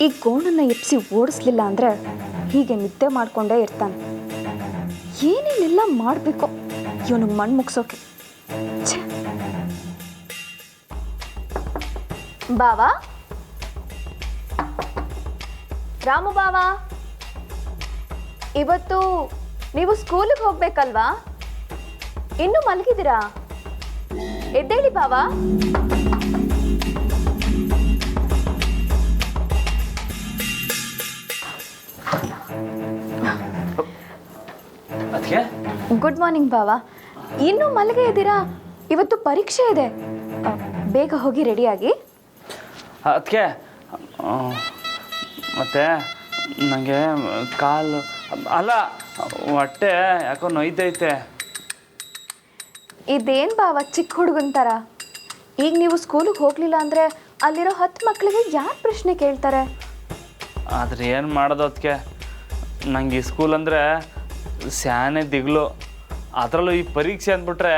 ಈ ಗೋಣನ್ನ ಎಪ್ಸಿ ಓಡಿಸ್ಲಿಲ್ಲ ಅಂದರೆ ಹೀಗೆ ನಿದ್ದೆ ಮಾಡಿಕೊಂಡೇ ಇರ್ತಾನೆ. ಏನೇನೆಲ್ಲ ಮಾಡಬೇಕು ಇವನಿಗೆ ಮಣ್ಣು ಮುಗಿಸೋಕೆ. ಬಾವಾ, ರಾಮು ಬಾವಾ, ಇವತ್ತು ನೀವು ಸ್ಕೂಲಿಗೆ ಹೋಗ್ಬೇಕಲ್ವಾ? ಇನ್ನೂ ಮಲಗಿದ್ದೀರಾ? ಎದ್ದೇಳಿ ಬಾವಾ. ಗುಡ್ ಮಾರ್ನಿಂಗ್ ಬಾವಾ. ಇನ್ನೂ ಮಲಗೇ ಇದ್ದೀರಾ? ಇವತ್ತು ಪರೀಕ್ಷೆ ಇದೆ, ಬೇಗ ಹೋಗಿ ರೆಡಿಯಾಗಿ. ಅದಕ್ಕೆ ಮತ್ತೆ ನನಗೆ ಕಾಲು ಅಲ್ಲ ಹೊಟ್ಟೆ ಯಾಕೋ ನೋಯ್ತೈತೆ. ಇದೇನು ಬಾವ ಚಿಕ್ಕ ಹುಡುಗನ ಥರ? ಈಗ ನೀವು ಸ್ಕೂಲಿಗೆ ಹೋಗಲಿಲ್ಲ ಅಂದರೆ ಅಲ್ಲಿರೋ 10 ಮಕ್ಕಳಿಗೆ ಯಾರು ಪ್ರಶ್ನೆ ಕೇಳ್ತಾರೆ? ಆದರೆ ಏನು ಮಾಡೋದು ಅದಕ್ಕೆ, ನಂಗೆ ಈ ಸ್ಕೂಲ್ ಅಂದರೆ ಸ್ಯಾನೆ ದಿಗ್ಲು. ಅದರಲ್ಲೂ ಈ ಪರೀಕ್ಷೆ ಅಂದ್ಬಿಟ್ರೆ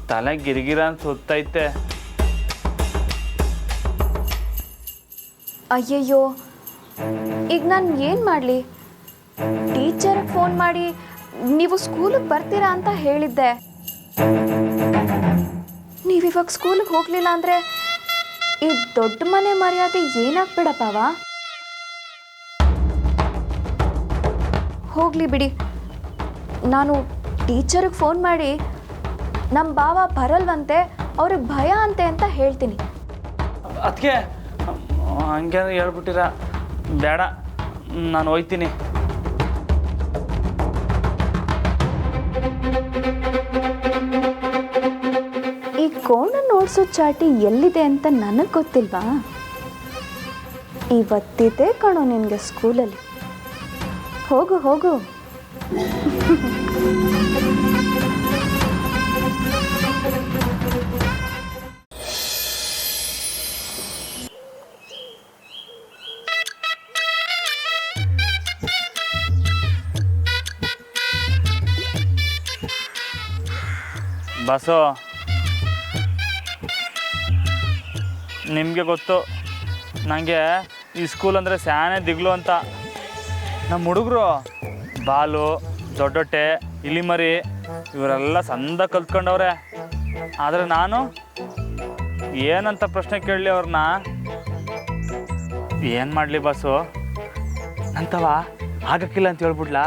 ತಲೆ ಗಿರಿಗಿರ ಅಂತ ಸುತ್ತೈತೆ. ಅಯ್ಯಯ್ಯೋ, ಈಗ ನಾನು ಏನು ಮಾಡಲಿ? ಟೀಚರ್ಗೆ ಫೋನ್ ಮಾಡಿ ನೀವು ಸ್ಕೂಲಿಗೆ ಬರ್ತೀರಾ ಅಂತ ಹೇಳಿದ್ದೆ. ನೀವಿವಾಗ ಸ್ಕೂಲಿಗೆ ಹೋಗಲಿಲ್ಲ ಅಂದರೆ ಈ ದೊಡ್ಡ ಮನೆ ಮರ್ಯಾದೆ ಏನಾಗ್ಬಿಡಪ್ಪವ? ಹೋಗಲಿ ಬಿಡಿ, ನಾನು ಟೀಚರ್ಗೆ ಫೋನ್ ಮಾಡಿ ನಮ್ಮ ಬಾವ ಬರಲ್ವಂತೆ, ಅವ್ರಿಗೆ ಭಯ ಅಂತೆ ಅಂತ ಹೇಳ್ತೀನಿ. ಅದಕ್ಕೆ ಹಂಗೆ ಹೇಳ್ಬಿಟ್ಟಿರ, ಬೇಡ ನಾನು ಹೋಯ್ತೀನಿ. ಈ ಕೋಣನ್ನು ಓಡಿಸೋ ಚಾಟಿ ಎಲ್ಲಿದೆ ಅಂತ ನನಗೆ ಗೊತ್ತಿಲ್ವಾ? ಇವತ್ತಿದೆ ಕಣೋ ನಿನಗೆ ಸ್ಕೂಲಲ್ಲಿ. ಹೋಗು ಹೋಗು. ಬಸ್ಸು, ನಿಮಗೆ ಗೊತ್ತು ನನಗೆ ಈ ಸ್ಕೂಲ್ ಅಂದರೆ ಸ್ಯಾನೆ ದಿಗ್ಲು ಅಂತ. ನಮ್ಮ ಹುಡುಗರು ಬಾಲು, ದೊಡ್ಡೊಟ್ಟೆ, ಇಲಿಮರಿ ಇವರೆಲ್ಲ ಸಂದ ಕಲ್ತ್ಕೊಂಡವ್ರೆ. ಆದರೆ ನಾನು ಏನಂತ ಪ್ರಶ್ನೆ ಕೇಳಲಿ ಅವ್ರನ್ನ? ಏನು ಮಾಡಲಿ ಬಸ್ಸು, ನಂತವ ಆಗಕ್ಕಿಲ್ಲ ಅಂತ ಹೇಳ್ಬಿಡ್ಲಾ?